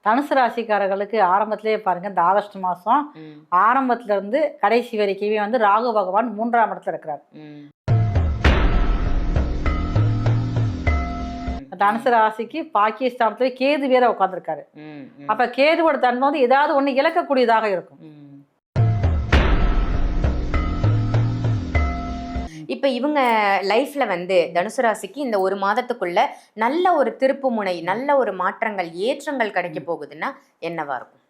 தனுசு ராசிக்காரர்களுக்கு ஆரம்பத்திலேயே பாருங்க, இந்த ஆகஸ்ட் மாசம் ஆரம்பத்துல இருந்து கடைசி வரைக்குமே வந்து ராகு பகவான் 3ஆம் இடத்துல இருக்கிறார். தனுசு ராசிக்கு பாகிஸ்தானத்துல கேது வேற உட்கார்ந்துருக்காரு. அப்ப கேதுவோட தன்மை வந்து ஏதாவது ஒண்ணு இழக்கக்கூடியதாக இருக்கும். இப்ப இவங்க லைஃப்ல வந்து தனுசு ராசிக்கு இந்த ஒரு மாதத்துக்குள்ள நல்ல ஒரு திருப்பு முனை, நல்ல ஒரு மாற்றங்கள், ஏற்றங்கள் கிடைக்க போகுதுன்னா என்னவா இருக்கும்?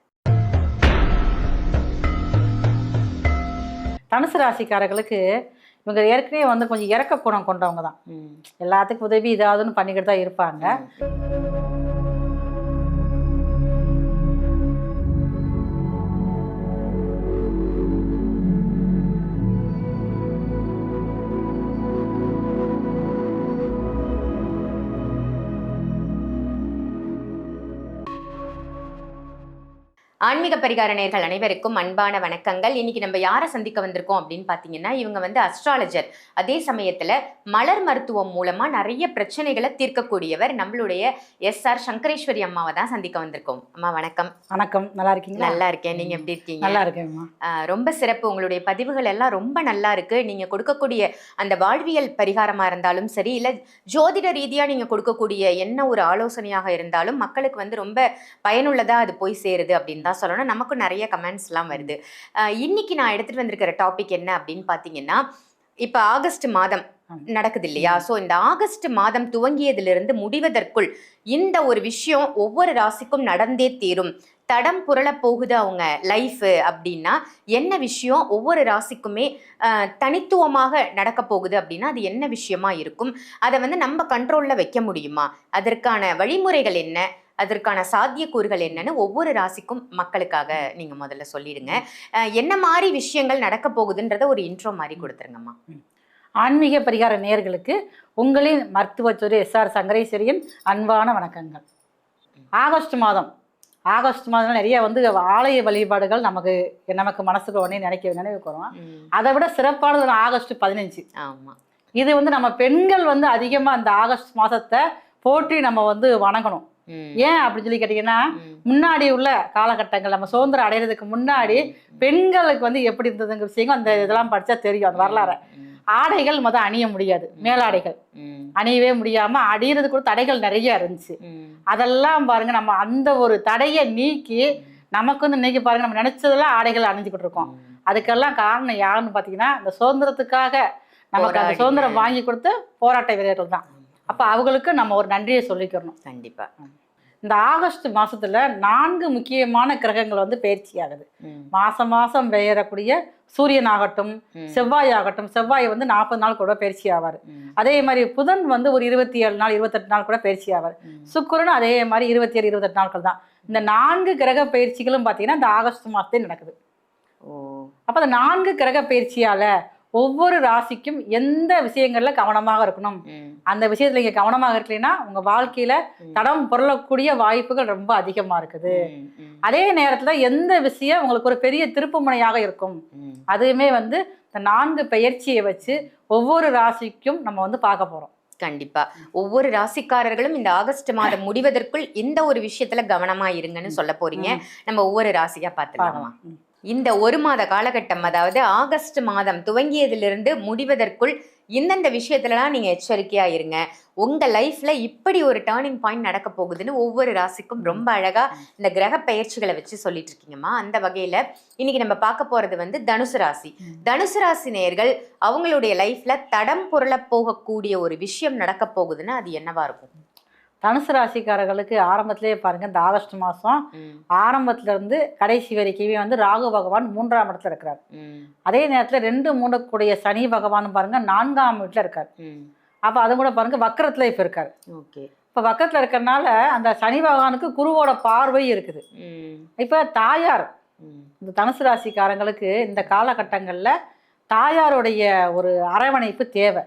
தனுசு ராசிக்காரர்களுக்கு இவங்க ஏற்கனவே வந்து கொஞ்சம் இறக்க குணம் கொண்டவங்க தான். எல்லாத்துக்கும் உதவி இதாவதுன்னு பண்ணிக்கிட்டு தான் இருப்பாங்க. ஆன்மீக பரிகார நேயர்கள் அனைவருக்கும் அன்பான வணக்கங்கள். இன்னைக்கு நம்ம யாரை சந்திக்க வந்திருக்கோம் அப்படின்னு பார்த்தீங்கன்னா, இவங்க வந்து அஸ்ட்ராலஜர், அதே சமயத்தில் மலர் மருத்துவம் மூலமாக நிறைய பிரச்சனைகளை தீர்க்கக்கூடியவர். நம்மளுடைய SR சங்கரேஸ்வரி அம்மாவை தான் சந்திக்க வந்திருக்கோம். அம்மா வணக்கம். வணக்கம், நல்லா இருக்கீங்களா? நல்லா இருக்கேன், நீங்கள் எப்படி இருக்கீங்க? நல்லா இருக்கேன்மா. ரொம்ப சிறப்பு. உங்களுடைய பதிவுகள் எல்லாம் ரொம்ப நல்லா இருக்கு. நீங்கள் கொடுக்கக்கூடிய அந்த வாழ்வியல் பரிகாரமாக இருந்தாலும் சரி, இல்லை ஜோதிட ரீதியாக நீங்கள் கொடுக்கக்கூடிய என்ன ஒரு ஆலோசனையாக இருந்தாலும் மக்களுக்கு வந்து ரொம்ப பயனுள்ளதாக அது போய் சேருது அப்படின்னு தான் சொல்லணும். நமக்கும் நிறைய கமெண்ட்ஸ்லாம் வருது. இன்னைக்கு நான் எடுத்துட்டு வந்திருக்கிற டாபிக் என்ன அப்படின்னு பார்த்தீங்கன்னா, இப்போ ஆகஸ்ட் மாதம் நடக்குது இல்லையா? ஸோ இந்த ஆகஸ்ட் மாதம் துவங்கியதிலிருந்து முடிவதற்குள் இந்த ஒரு விஷயம் ஒவ்வொரு ராசிக்கும் நடந்தே தீரும், தடம் புரள போகுது அவங்க லைஃப் அப்படின்னா என்ன விஷயம் ஒவ்வொரு ராசிக்குமே தனித்துவமாக நடக்க போகுது அப்படின்னா அது என்ன விஷயமா இருக்கும்? அதை வந்து நம்ம கண்ட்ரோலில் வைக்க முடியுமா? அதற்கான வழிமுறைகள் என்ன, அதற்கான சாத்தியக்கூறுகள் என்னன்னு ஒவ்வொரு ராசிக்கும் மக்களுக்காக நீங்க முதல்ல சொல்லிடுங்க. என்ன மாதிரி விஷயங்கள் நடக்க போகுதுன்றத ஒரு இன்ட்ரோ மாதிரி கொடுத்துருங்கம்மா. ஆன்மீக பரிகார நேயர்களுக்கு உங்களின் மருத்துவத்துறை SR சங்கரேஸ்வரியின் அன்பான வணக்கங்கள். ஆகஸ்ட் மாதம் நிறைய வந்து ஆலய வழிபாடுகள் நமக்கு மனசுக்கு உடனே நினைவுக்கு வரும். அதை விட சிறப்பானது ஆகஸ்ட் 15. ஆமா, இது வந்து நம்ம பெண்கள் வந்து அதிகமா அந்த ஆகஸ்ட் மாசத்தை போற்றி நம்ம வந்து வணங்கணும். ஏன் அப்படின்னு சொல்லி கேட்டீங்கன்னா, முன்னாடி உள்ள காலகட்டங்கள் நம்ம சுதந்திரம் அடைகிறதுக்கு முன்னாடி பெண்களுக்கு வந்து எப்படி இருந்ததுங்கிற விஷயங்கள் அந்த இதெல்லாம் படிச்சா தெரியும். அந்த வரலாறு ஆடைகள் அணிய முடியாது, மேலாடைகள் அணியவே முடியாம அடிகிறது கூட தடைகள் நிறைய இருந்துச்சு. அதெல்லாம் பாருங்க, நம்ம அந்த ஒரு தடையை நீக்கி நமக்கு வந்து இன்னைக்கு பாருங்க நம்ம நினைச்சதெல்லாம் ஆடைகள் அணிஞ்சுக்கிட்டு இருக்கோம். அதுக்கெல்லாம் காரணம் யாருன்னு பாத்தீங்கன்னா, இந்த சுதந்திரத்துக்காக நமக்கு அந்த சுதந்திரம் வாங்கி கொடுத்த போராட்ட வீரர்கள் தான். அப்ப அவங்களுக்கு நம்ம ஒரு நன்றியை சொல்லிக்கிறணும். கண்டிப்பா. இந்த ஆகஸ்ட் மாசத்துல 4 முக்கியமான கிரகங்கள் வந்து பயிற்சி ஆகுது. மாசம் பெயரக்கூடிய சூரியன் ஆகட்டும், செவ்வாய் ஆகட்டும். செவ்வாய் வந்து 40 நாள் கூட பயிற்சி ஆவார். அதே மாதிரி புதன் வந்து ஒரு 27 நாள் 28 நாள் கூட பயிற்சி ஆவார். சுக்கிரன் அதே மாதிரி 27 28 நாட்கள் தான். இந்த 4 கிரக பயிற்சிகளும் பார்த்தீங்கன்னா இந்த ஆகஸ்ட் மாசத்தே நடக்குது. அப்ப அந்த 4 கிரக பயிற்சியால ஒவ்வொரு ராசிக்கும் எந்த விஷயங்கள்ல கவனமாக இருக்கணும், அந்த விஷயத்துல நீங்க கவனமாக இருக்கலைன்னா உங்க வாழ்க்கையில தடம் புரளக்கூடிய வாய்ப்புகள் ரொம்ப அதிகமா இருக்குது. அதே நேரத்துல எந்த விஷயம் உங்களுக்கு ஒரு பெரிய திருப்பு முனையாக இருக்கும், அதுவுமே வந்து இந்த 4 பயிற்சியை வச்சு ஒவ்வொரு ராசிக்கும் நம்ம வந்து பார்க்க போறோம். கண்டிப்பா ஒவ்வொரு ராசிக்காரர்களும் இந்த ஆகஸ்ட் மாதம் முடிவதற்குள் இந்த ஒரு விஷயத்துல கவனமா இருங்கன்னு சொல்ல போறீங்க. நம்ம ஒவ்வொரு ராசியா பார்த்துக்கலாமா? இந்த ஒரு மாத காலகட்டம், அதாவது ஆகஸ்ட் மாதம் துவங்கியதிலிருந்து முடிவதற்குள் இந்தந்த விஷயத்துலலாம் நீங்க எச்சரிக்கையா இருங்க, உங்க லைஃப்ல இப்படி ஒரு டேர்னிங் பாயிண்ட் நடக்க போகுதுன்னு ஒவ்வொரு ராசிக்கும் ரொம்ப அழகா இந்த கிரக பயிற்சிகளை வச்சு சொல்லிட்டு இருக்கீங்கம்மா. அந்த வகையில இன்னைக்கு நம்ம பார்க்க போறது வந்து தனுசு ராசி. தனுசு ராசி நேயர்கள் அவங்களுடைய லைஃப்ல தடம் புரள போகக்கூடிய ஒரு விஷயம் நடக்க போகுதுன்னு அது என்னவா இருக்கும்? தனுசு ராசிக்காரர்களுக்கு ஆரம்பத்திலேயே பாருங்க, இந்த ஆகஸ்ட் மாசம் ஆரம்பத்துல இருந்து கடைசி வரைக்குமே வந்து ராகு பகவான் 3ஆம் இடத்துல இருக்கிறார். அதே நேரத்துல 2 3 கூடிய சனி பகவான் பாருங்க 4ஆம் வீட்டுல இருக்காரு. அப்ப அது கூட பாருங்க வக்கரத்துல இப்ப இருக்காரு. இப்ப வக்கரத்துல இருக்கிறதுனால அந்த சனி பகவானுக்கு குருவோட பார்வை இருக்குது. இப்ப தாயார், இந்த தனுசு ராசிக்காரங்களுக்கு இந்த காலகட்டங்கள்ல தாயாருடைய ஒரு அரவணைப்பு தேவை.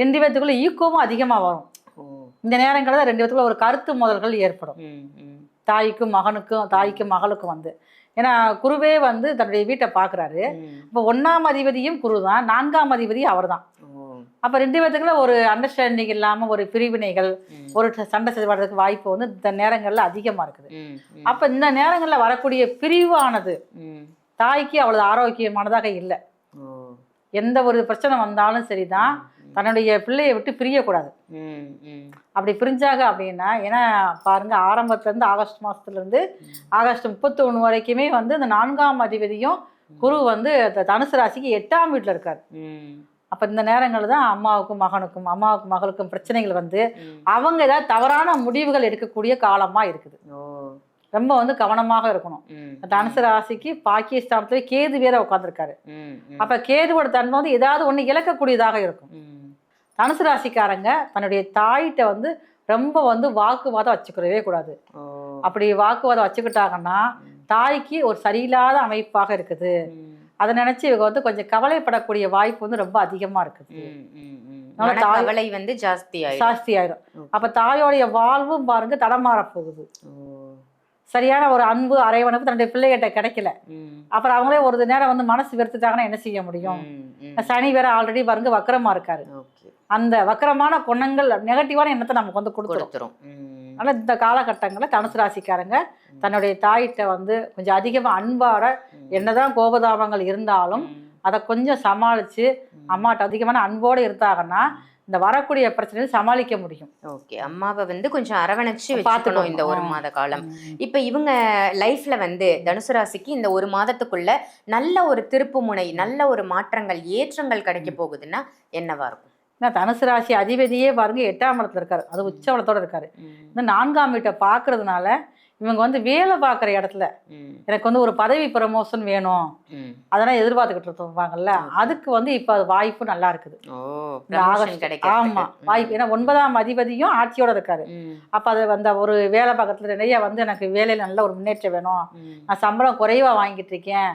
2 பேத்துக்குள்ள ஈக்குவமும் அதிகமா வரும். இந்த நேரங்களில் 2 பேத்துக்குள்ள ஒரு கருத்து மோதல்கள் ஏற்படும். தாய்க்கும் மகனுக்கும், தாய்க்கும் மகளுக்கும் வந்து. ஏன்னா குருவே வந்து தன்னுடைய வீட்டை பார்க்குறாரு. இப்போ 1ஆம் அதிபதியும் குரு தான், 4ஆம் அதிபதியும் அவர் தான். அப்போ 2 பேத்துக்குள்ள ஒரு அண்டர்ஸ்டாண்டிங் இல்லாமல் ஒரு பிரிவினைகள், ஒரு சண்டை செய்வதற்கு வாய்ப்பு வந்து இந்த நேரங்களில் அதிகமாக இருக்குது. அப்போ இந்த நேரங்களில் வரக்கூடிய பிரிவானது தாய்க்கு அவ்வளவு ஆரோக்கியமானதாக இல்லை. எந்த ஒரு பிரச்சனை வந்தாலும் சரிதான், தன்னுடைய பிள்ளையை விட்டு பிரியக்கூடாது. அப்படி பிரிஞ்சாங்க அப்படின்னா, ஏன்னா பாருங்க, ஆரம்பத்துலேருந்து ஆகஸ்ட் மாதத்துலேருந்து ஆகஸ்ட் 31 வரைக்குமே வந்து இந்த 4ஆம் அதிபதியும் குரு வந்து தனுசு ராசிக்கு 8ஆம் வீட்டில் இருக்காரு. அப்போ இந்த நேரங்கள் தான் அம்மாவுக்கும் மகனுக்கும், அம்மாவுக்கும் மகளுக்கும் பிரச்சனைகள் வந்து அவங்க ஏதாவது தவறான முடிவுகள் எடுக்கக்கூடிய காலமாக இருக்குது. ரொம்ப வந்து கவனமாக இருக்கணும். தனுசு ராசிக்கு பாகிஸ்தானத்துல கேது வேற உட்காந்துருக்காரு. அப்ப கேதுவோட தன்மை வந்து ஏதாவது ஒண்ணு இழக்கக்கூடியதாக இருக்கும். தனுசு ராசிக்காரங்க தன்னுடைய தாயிட்ட வந்து ரொம்ப வந்து வாக்குவாதம் வச்சுக்கிறவே கூடாது. அப்படி வாக்குவாதம் வச்சுக்கிட்டாங்கன்னா தாய்க்கு ஒரு சரியில்லாத அமைப்பாக இருக்குது. அதை நினைச்சு இவங்க வந்து கொஞ்சம் கவலைப்படக்கூடிய வாய்ப்பு வந்து ரொம்ப அதிகமா இருக்குது. கவலை வந்து ஜாஸ்தி ஆயிரும். அப்ப தாயோடைய வாழ்வும் பாருங்க தடமாற போகுது. சரியான ஒரு அன்பு அரவணைப்பு தன்னுடைய பிள்ளைகிட்ட கிடைக்கல. அப்புறம் அவங்களே ஒரு நேரம் வந்து மனசு வெறுத்துட்டாங்கன்னா என்ன செய்ய முடியும்? சனி வேற ஆல்ரெடி பாருங்க வக்கரமா இருக்காரு. அந்த வக்கரமான குணங்கள், நெகட்டிவான எண்ணத்தை நமக்கு வந்து கொடுத்துரும். அதனால இந்த காலகட்டங்களில் தனுசு ராசிக்காரங்க தன்னுடைய தாயிட்ட வந்து கொஞ்சம் அதிகமாக அன்பாட, என்னதான் கோபதாபங்கள் இருந்தாலும் அதை கொஞ்சம் சமாளிச்சு அம்மாட்ட அதிகமான அன்போடு இருந்தாங்கன்னா இந்த வரக்கூடிய பிரச்சனையை சமாளிக்க முடியும். ஓகே, அம்மாவை வந்து கொஞ்சம் அரவணைச்சு பார்த்துக்கணும் இந்த 1 மாத காலம். இப்ப இவங்க லைஃப்ல வந்து தனுசு ராசிக்கு இந்த 1 மாதத்துக்குள்ள நல்ல ஒரு திருப்பு முனை, நல்ல ஒரு மாற்றங்கள், ஏற்றங்கள் கிடைக்க போகுதுன்னா என்னவா இருக்கும்? தனுசு ராசி அதிபதியே பாருங்க 8ஆம் இடத்துல இருக்காரு. அது உச்சவலத்தோட இருக்காரு. இந்த 4ஆம் வீட்டை பாக்குறதுனால இவங்க வந்து வேலை பார்க்குற இடத்துல எனக்கு வந்து ஒரு பதவி ப்ரமோஷன் வேணும், அதெல்லாம் எதிர்பார்த்துக்கிட்டு இருப்பாங்கல்ல, அதுக்கு வந்து இப்போ அது வாய்ப்பு நல்லா இருக்குது. ஆமா, வாய்ப்பு. ஏன்னா 9ஆம் அதிபதியும் ஆட்சியோட இருக்காரு. அப்ப அது அந்த ஒரு வேலை பார்க்கறதுல நிறைய வந்து எனக்கு வேலையில நல்ல ஒரு முன்னேற்றம் வேணும், நான் சம்பளம் குறைவா வாங்கிட்டு இருக்கேன்,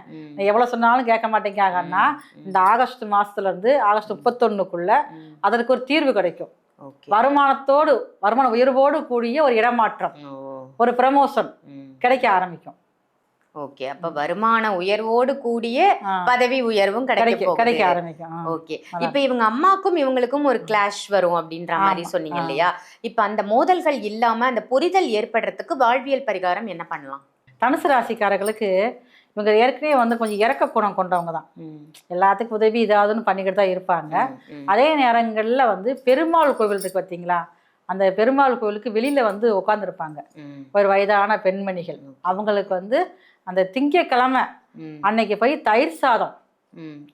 எவ்வளவு சொன்னாலும் கேட்க மாட்டேங்காங்கன்னா இந்த ஆகஸ்ட் மாசத்துல இருந்து ஆகஸ்ட் 31க்குள்ள அதற்கு ஒரு தீர்வு கிடைக்கும். வருமானத்தோடு, வருமான உயர்வோடு கூடிய ஒரு இடமாற்றம், ஒரு ப்ரமோஷன் கிடைக்க ஆரம்பிக்கும். ஓகே, அப்ப வருமான உயர்வோடு கூடிய பதவி உயர்வும் கிடைக்க ஆரம்பிக்கும். ஓகே, இப்ப இவங்க அம்மாக்கும் இவங்களுக்கும் ஒரு கிளாஷ் வரும் அப்படின்ற மாதிரி சொன்னீங்க இல்லையா? இப்ப அந்த மோதல்கள் இல்லாம அந்த புரிதல் ஏற்படுறதுக்கு வாழ்வியல் பரிகாரம் என்ன பண்ணலாம்? தனுசு ராசிக்காரர்களுக்கு இவங்க ஏற்கனவே வந்து கொஞ்சம் இறக்க குணம் கொண்டவங்க தான். எல்லாத்துக்கும் உதவி இதாவதுன்னு பண்ணிக்கிட்டு தான் இருப்பாங்க. அதே நேரங்களில் வந்து பெருமாள் கோவில் இருக்கு பார்த்தீங்களா, அந்த பெருமாள் கோவிலுக்கு வெளியில வந்து உட்காந்துருப்பாங்க ஒரு வயதான பெண்மணிகள். அவங்களுக்கு வந்து அந்த திங்கக்கிழமை அன்னைக்கு போய் தயிர் சாதம்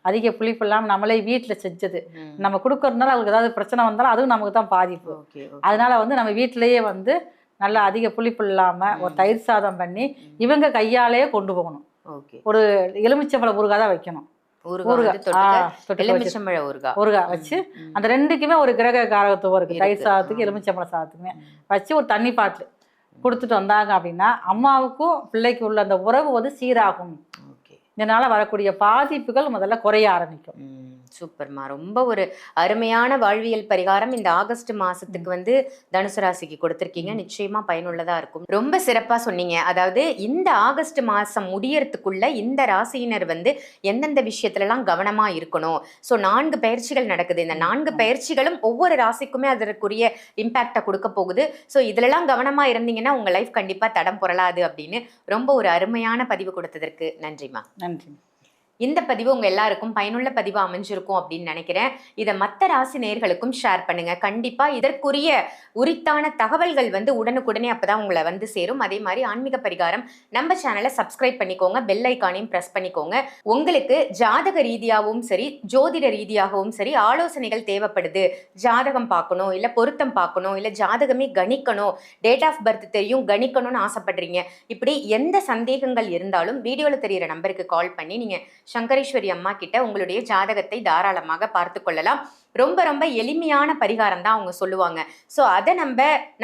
அதிக புளிப்பு இல்லாமல் நம்மளே வீட்டில் செஞ்சது நம்ம கொடுக்கறதுனால அவங்களுக்கு ஏதாவது பிரச்சனை வந்தாலும் அதுவும் நமக்கு தான் பாதிப்பு. அதனால வந்து நம்ம வீட்டிலேயே வந்து நல்லா அதிக புளிப்பு இல்லாமல் ஒரு தயிர் சாதம் பண்ணி இவங்க கையாலேயே கொண்டு போகணும். ஒரு எலுமிச்சம்பழ ஊறுகாய் தான் வைக்கணும். ஊறுகாய் வச்சு அந்த 2க்குமே ஒரு கிரக காரகத்துவம் இருக்கு. தயிர் சாதத்துக்கு எலுமிச்சம்பழ சாதத்துக்குமே வச்சு ஒரு தண்ணி பாட்டில் கொடுத்துட்டு வந்தாங்க அப்படின்னா அம்மாவுக்கும் பிள்ளைக்கு உள்ள அந்த உறவு வந்து சீராகும். இதனால வரக்கூடிய பாதிப்புகள் முதல்ல குறைய ஆரம்பிக்கும். சூப்பர்மா, ரொம்ப ஒரு அருமையான வாழ்வியல் பரிகாரம் இந்த ஆகஸ்ட் மாசத்துக்கு வந்து தனுசு ராசிக்கு கொடுத்துருக்கீங்க. நிச்சயமா பயனுள்ளதா இருக்கும். ரொம்ப சிறப்பா சொன்னீங்க. அதாவது இந்த ஆகஸ்ட் மாசம் முடியறதுக்குள்ள இந்த ராசியினர் வந்து எந்தெந்த விஷயத்துலலாம் கவனமா இருக்கணும். ஸோ 4 பயிற்சிகள் நடக்குது. இந்த 4 பயிற்சிகளும் ஒவ்வொரு ராசிக்குமே அதற்குரிய இம்பாக்டை கொடுக்க போகுது. ஸோ இதுலலாம் கவனமா இருந்தீங்கன்னா உங்க லைஃப் கண்டிப்பா தடம் புரளாது அப்படின்னு ரொம்ப ஒரு அருமையான பதிவு கொடுத்ததற்கு நன்றிமா. நன்றி. இந்த பதிவு உங்க எல்லாருக்கும் பயனுள்ள பதிவு அமைஞ்சிருக்கும் அப்படின்னு நினைக்கிறேன். இதை மற்ற ராசி நேயர்களுக்கும் ஷேர் பண்ணுங்க. கண்டிப்பா இதற்குரிய உரித்தான தகவல்கள் வந்து உடனுக்குடனே அப்பதான் உங்களை வந்து சேரும். அதே மாதிரி ஆன்மீக பரிகாரம் நம்ம சேனலை சப்ஸ்கிரைப் பண்ணிக்கோங்க, பெல் ஐக்கானையும் பிரஸ் பண்ணிக்கோங்க. உங்களுக்கு ஜாதக ரீதியாகவும் சரி, ஜோதிட ரீதியாகவும் சரி ஆலோசனைகள் தேவைப்படுது, ஜாதகம் பார்க்கணும், இல்ல பொருத்தம் பார்க்கணும், இல்ல ஜாதகமே கணிக்கணும், டேட் ஆஃப் பர்த் தெரியும் கணிக்கணும்னு ஆசைப்படுறீங்க, இப்படி எந்த சந்தேகங்கள் இருந்தாலும் வீடியோல தெரியிற நம்பருக்கு கால் பண்ணி நீங்க சங்கரேஸ்வரி அம்மா கிட்ட உங்களுடைய ஜாதகத்தை தாராளமாக பார்த்து கொள்ளலாம். ரொம்ப ரொம்ப எளிமையான பரிகாரம் தான் அவங்க சொல்லுவாங்க. ஸோ அதை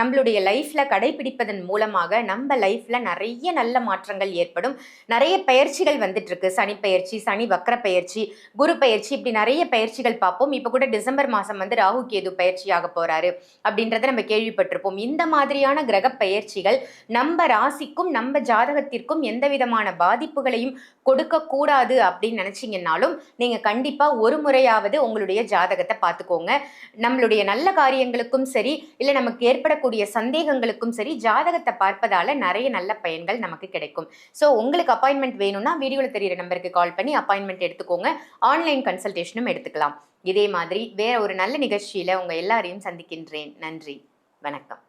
நம்மளுடைய லைஃப்ல கடைபிடிப்பதன் மூலமாக நம்ம லைஃப்ல நிறைய நல்ல மாற்றங்கள் ஏற்படும். நிறைய பயிற்சிகள் வந்துட்டு இருக்கு. சனி பயிற்சி, சனி வக்ர பயிற்சி, குரு பயிற்சி, இப்படி நிறைய பயிற்சிகள் பார்ப்போம். இப்போ கூட டிசம்பர் மாசம் வந்து ராகு கேது பயிற்சியாக போறாரு அப்படின்றத நம்ம கேள்விப்பட்டிருப்போம். இந்த மாதிரியான கிரக பயிற்சிகள் நம்ம ராசிக்கும் நம்ம ஜாதகத்திற்கும் எந்த விதமான பாதிப்புகளையும் கொடுக்க கூடாது அப்படின்னு நினைச்சீங்கன்னாலும் நீங்க கண்டிப்பா ஒரு முறையாவது உங்களுடைய ஜாதகத்தை பார்த்துக்கோங்க. நம்மளுடைய நல்ல காரியங்களுக்கும் சரி, இல்லை நமக்கு ஏற்படக்கூடிய சந்தேகங்களுக்கும் சரி, ஜாதகத்தை பார்ப்பதால நிறைய நல்ல பயன்கள் நமக்கு கிடைக்கும். ஸோ உங்களுக்கு அப்பாயின்மெண்ட் வேணும்னா வீடியோவில் தெரியிற நம்பருக்கு கால் பண்ணி அப்பாயின்மெண்ட் எடுத்துக்கோங்க. ஆன்லைன் கன்சல்டேஷனும் எடுத்துக்கலாம். இதே மாதிரி வேற ஒரு நல்ல நிகழ்ச்சியில உங்க எல்லாரையும் சந்திக்கின்றேன். நன்றி, வணக்கம்.